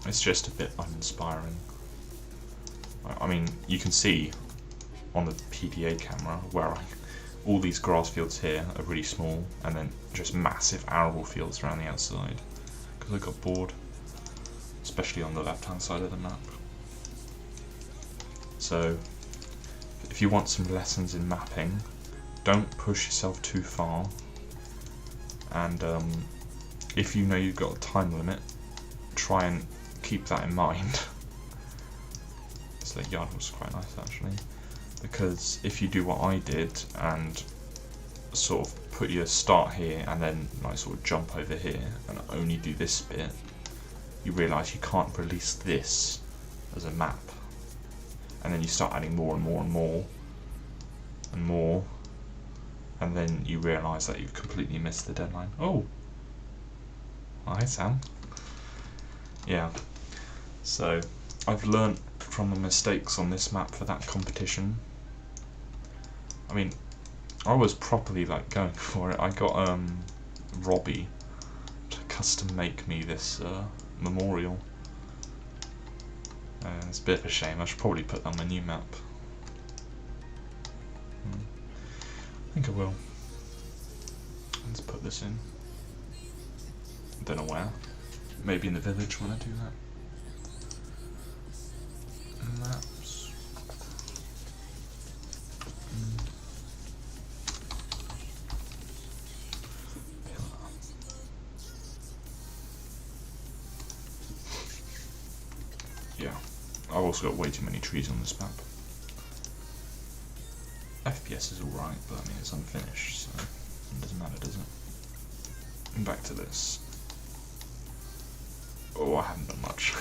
It's just a bit uninspiring. I mean, you can see on the PDA camera where all these grass fields here are really small, and then just massive arable fields around the outside, because I got bored, especially on the left hand side of the map. So if you want some lessons in mapping, don't push yourself too far, and if you know you've got a time limit, try and keep that in mind. This lake yard was quite nice actually, because if you do what I did and sort of put your start here and then like sort of jump over here and only do this bit, you realise you can't release this as a map, and then you start adding more and more and more and more, and then you realise that you've completely missed the deadline. Oh, hi Sam. Yeah, so I've learnt from the mistakes on this map for that competition. I mean, I was properly like going for it. I got Robbie to custom make me this memorial. It's a bit of a shame. I should probably put that on my new map. I think I will. Let's put this in. I don't know where. Maybe in the village when I do that. Maps. Yeah, I've also got way too many trees on this map. FPS is alright, but I mean it's unfinished, so it doesn't matter, does it? And back to this. Oh, I haven't done much.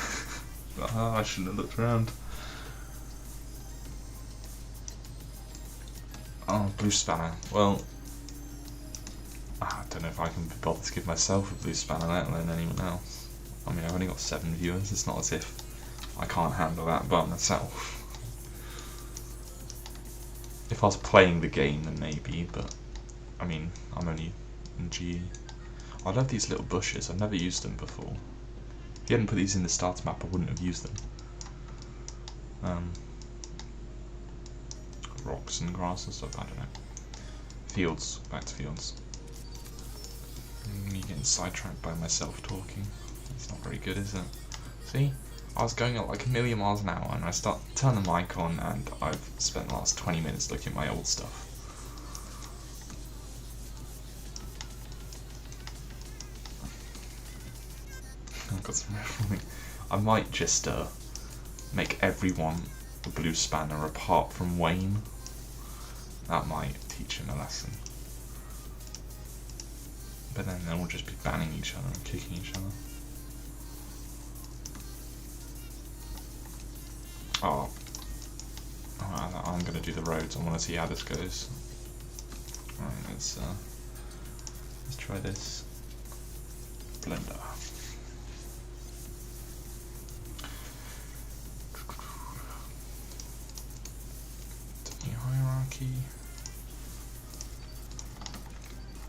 I shouldn't have looked around. Oh, blue spanner. Well, I don't know if I can be bothered to give myself a blue spanner, let alone anyone else. I mean, I've only got 7 viewers. It's not as if I can't handle that by myself. If I was playing the game, then maybe, but I mean, I'm only in GE. I love these little bushes. I've never used them before. If you hadn't put these in the starter map, I wouldn't have used them. Rocks and grass and stuff, I don't know. Fields, back to fields. Me getting sidetracked by myself talking. It's not very good, is it? See? I was going at like a million miles an hour and I turn the mic on and I've spent the last 20 minutes looking at my old stuff. I've got some I might just make everyone a blue spanner apart from Wayne. That might teach him a lesson. But then they'll all just be banning each other and kicking each other. Oh. I'm gonna do the roads. I want to see how this goes. Alright, let's try this. Blender. Hierarchy.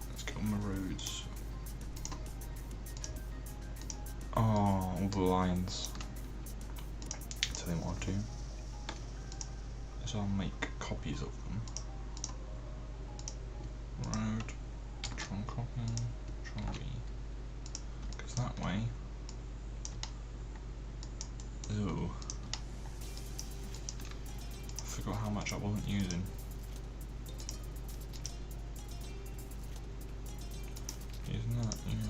Let's get on the roads. Oh, all the lines. Tell them what to do. So I'll make copies of them. Road, tron copy, trolley. Because that way. Ooh. I forgot how much I wasn't using. Using that, using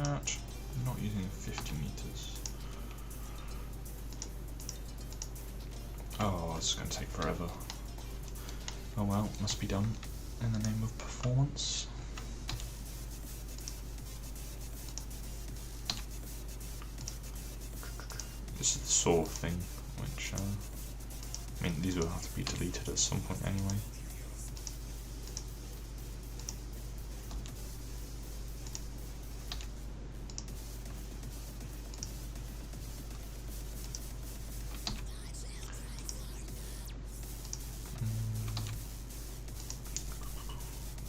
that. I'm not using 50 meters. Oh, this is going to take forever. Oh well, must be done in the name of performance. This is the saw thing, which, I mean, these will have to be deleted at some point anyway.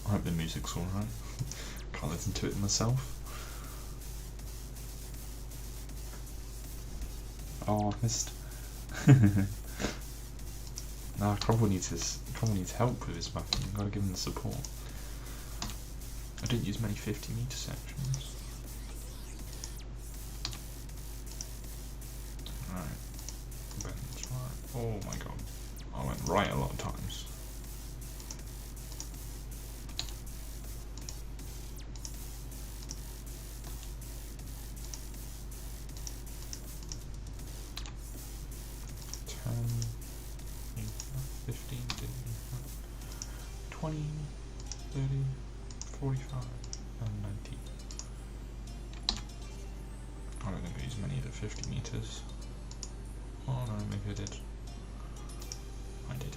I hope the music's alright. Can't listen to it myself. Oh, I've missed. No, Cromwell needs help with his mapping. You've got to give him the support. I didn't use many 50 meter sections. Right. Bends right. Oh my god. I went right a lot of times. 15, 20, 30, 45, and 90. I don't think I used many of the 50 meters. Oh no, maybe I did. I did.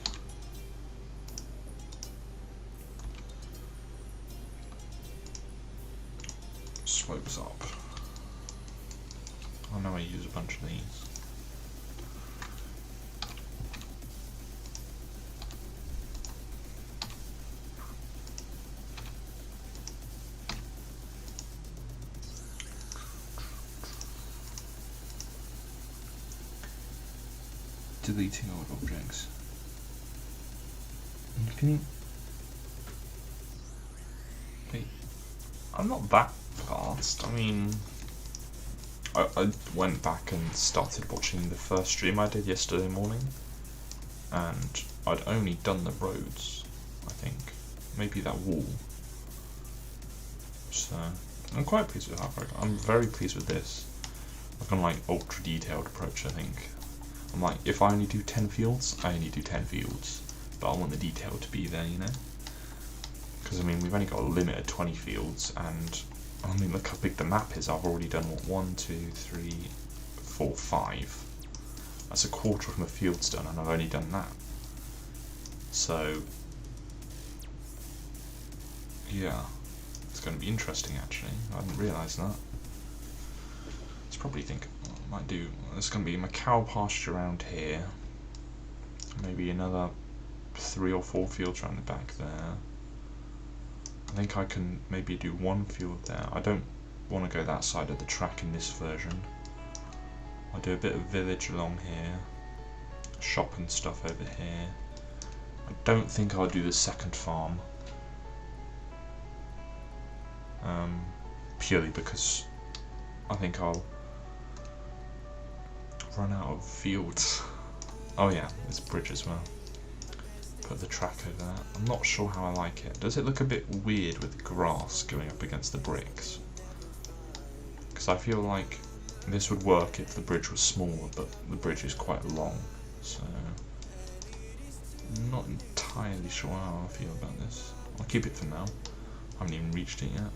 Slopes up. I know I use a bunch of these. Deleting old objects. Wait, I'm not that fast. I mean, I went back and started watching the first stream I did yesterday morning, and I'd only done the roads, I think. Maybe that wall. So, I'm quite pleased with how far I got. I'm very pleased with this. I've gone like ultra detailed approach, I think. I'm like, if I only do 10 fields, I only do 10 fields. But I want the detail to be there, you know? Because, I mean, we've only got a limit of 20 fields, and, I mean, look how big the map is. I've already done, what, 1, 2, 3, 4, 5. That's a quarter of my fields done, and I've only done that. So, yeah, it's going to be interesting, actually. I didn't realise that. Let's probably think, I might do, there's going to be my cow pasture around here. Maybe another 3 or 4 fields around the back there. I think I can maybe do 1 field there. I don't want to go that side of the track in this version. I'll do a bit of village along here, shop and stuff over here. I don't think I'll do the second farm, purely because I think I'll run out of fields. Oh yeah, there's a bridge as well. Put the track over there. I'm not sure how I like it. Does it look a bit weird with the grass going up against the bricks? Because I feel like this would work if the bridge was smaller, but the bridge is quite long, so I'm not entirely sure how I feel about this. I'll keep it for now. I haven't even reached it yet.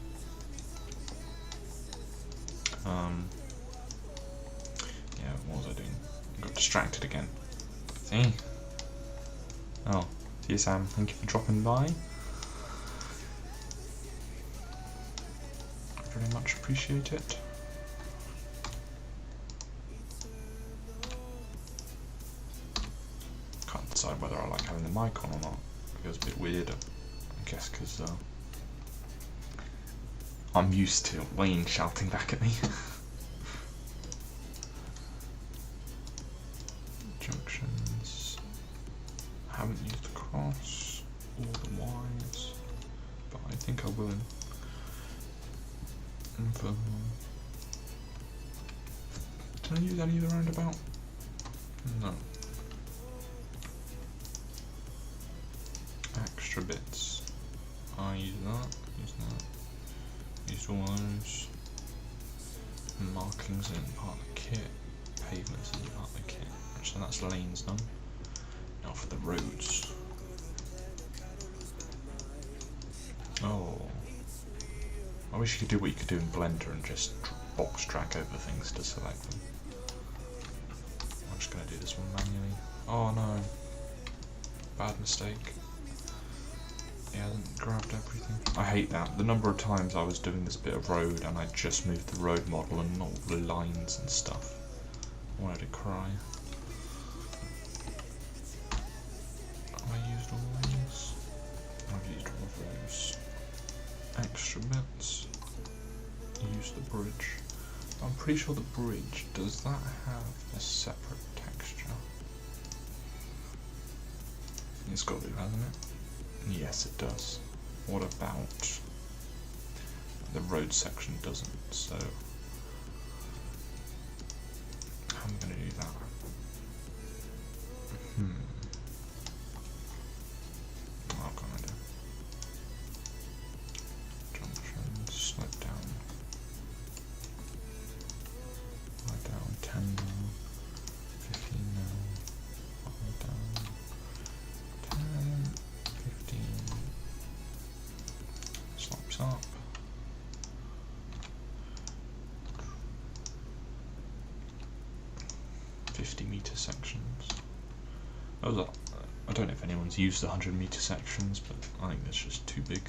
Yeah, what was I doing? I got distracted again. See? Oh, see you, Sam. Thank you for dropping by. Very much appreciate it. Can't decide whether I like having the mic on or not. It feels a bit weird, I guess, because I'm used to Wayne shouting back at me. Junctions. I haven't used the cross or the Ys, but I think I will in further on. Did I use any of the roundabout? No. Extra bits. I use that, use all those. Markings in part of the kit, pavements in part of the kit. So that's lanes done. Now for the roads. Oh. I wish you could do what you could do in Blender and just box drag over things to select them. I'm just going to do this one manually. Oh no. Bad mistake. It hasn't grabbed everything. I hate that. The number of times I was doing this bit of road and I just moved the road model and not the lines and stuff. I wanted to cry. Have I used all these? I've used all of those. Extra bits. Use the bridge. I'm pretty sure the bridge, does that have a separate texture? It's got to, hasn't it? Yes, it does. What about the road section doesn't, so I'm going to do that. What can I do? Junctions, slope down. Right down, 10 now, 15 now, right down, 10, 15, slopes up. .50-meter sections. Those are, I don't know if anyone's used the 100-meter sections, but I think that's just too big.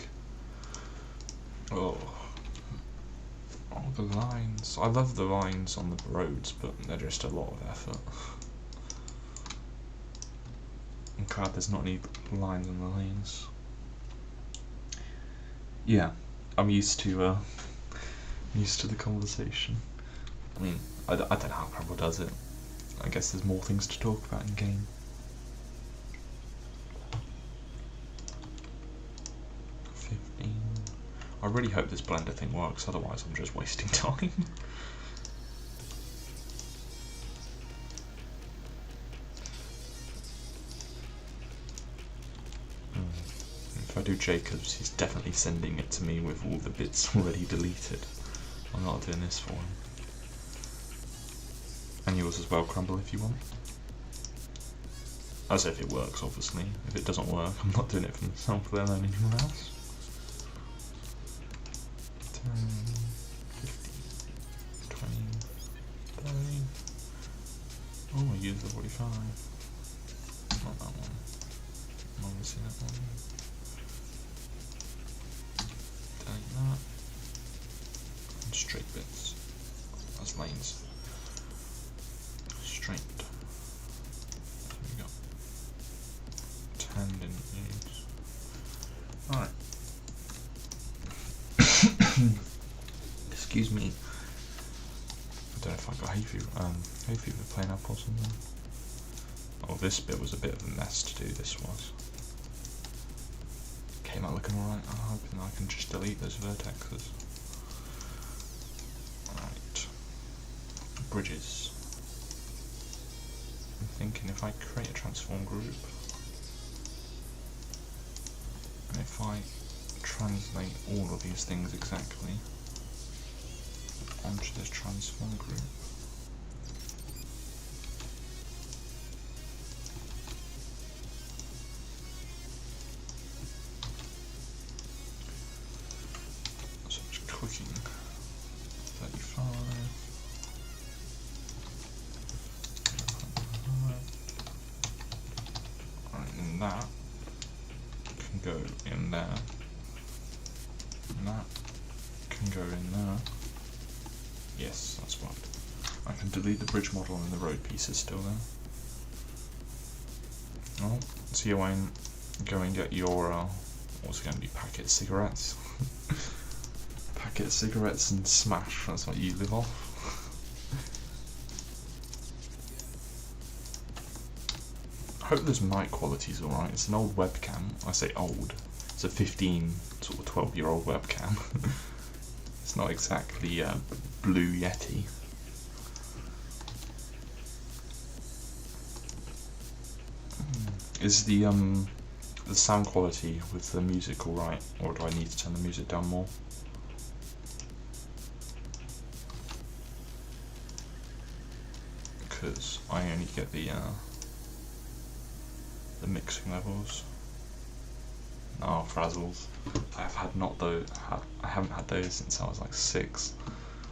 Oh, the lines. I love the lines on the roads, but they're just a lot of effort. I'm glad there's not any lines on the lanes. Yeah, I'm used to the conversation. I mean, I don't know how Crumble does it. I guess there's more things to talk about in game. I really hope this Blender thing works, otherwise I'm just wasting time. If I do Jacobs, he's definitely sending it to me with all the bits already deleted. I'm not doing this for him. And yours as well, Crumble, if you want. As if it works, obviously. If it doesn't work, I'm not doing it for myself, let alone anyone else. 10, 15, 20, 30. Oh, I used the 45. Not that one. I'm obviously that one. Delete that. And straight bits. That's lanes. Straight. There we go. 10 didn't use. Alright. Excuse me. I don't know if I got hay fever playing up or something. Oh, this bit was a bit of a mess to do, this was. Came out looking alright. I'm hoping I can just delete those vertexes. Alright. Bridges. I'm thinking if I create a transform group, and if I translate all of these things exactly onto this transform group, so I'm just clicking 35. Alright, and that can go in there. And that can go in there. Yes, that's right. I can delete the bridge model and the road pieces still there. Well, so you won't go and get your, what's it going to be, packet cigarettes? Packet cigarettes and smash, that's what you live off. I hope this mic quality's alright. It's an old webcam. I say old. It's a 15, sort of 12-year-old webcam. It's not exactly a Blue Yeti. Is the sound quality with the music alright, or do I need to turn the music down more? Because I only get the mixing levels. Oh, frazzles. I haven't had those since I was like 6.